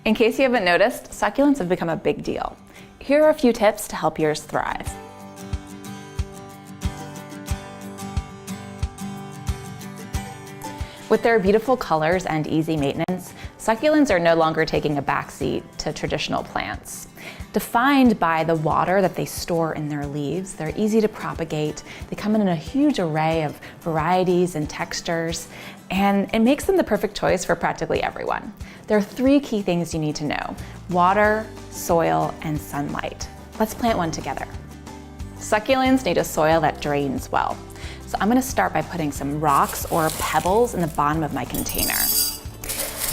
In case you haven't noticed, succulents have become a big deal. Here are a few tips to help yours thrive. With their beautiful colors and easy maintenance, succulents are no longer taking a backseat to traditional plants. Defined by the water that they store in their leaves, they're easy to propagate, they come in a huge array of varieties and textures, and it makes them the perfect choice for practically everyone. There are 3 key things you need to know: water, soil, and sunlight. Let's plant one together. Succulents need a soil that drains well. So I'm going to start by putting some rocks or pebbles in the bottom of my container.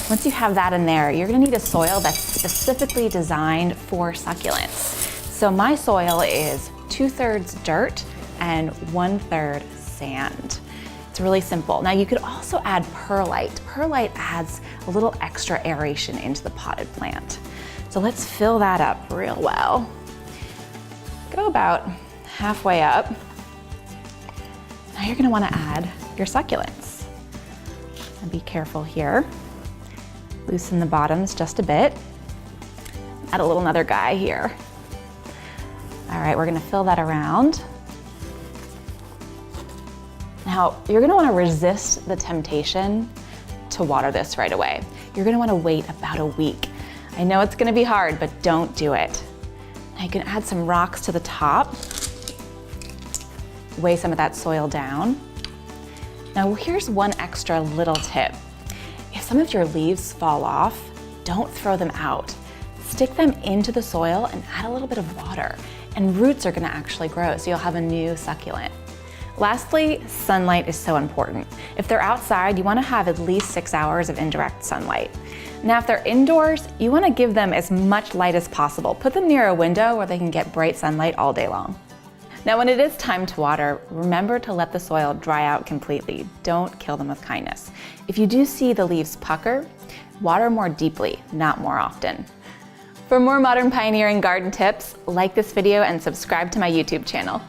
Once you have that in there, you're going to need a soil that's specifically designed for succulents. So my soil is 2/3 dirt and 1/3 sand. It's really simple. Now you could also add perlite. Perlite adds a little extra aeration into the potted plant. So let's fill that up real well. Go about halfway up. Now you're going to want to add your succulents. And be careful here. Loosen the bottoms just a bit. Add a little another guy here. All right, we're going to fill that around. Now, you're going to want to resist the temptation to water this right away. You're going to want to wait about a week. I know it's going to be hard, but don't do it. Now you can add some rocks to the top. Weigh some of that soil down. Now here's one extra little tip. If some of your leaves fall off, don't throw them out. Stick them into the soil and add a little bit of water, and roots are going to actually grow, so you'll have a new succulent. Lastly, sunlight is so important. If they're outside, you want to have at least 6 hours of indirect sunlight. Now, if they're indoors, you want to give them as much light as possible. Put them near a window where they can get bright sunlight all day long. Now, when it is time to water, remember to let the soil dry out completely. Don't kill them with kindness. If you do see the leaves pucker, water more deeply, not more often. For more modern pioneering garden tips, like this video and subscribe to my YouTube channel.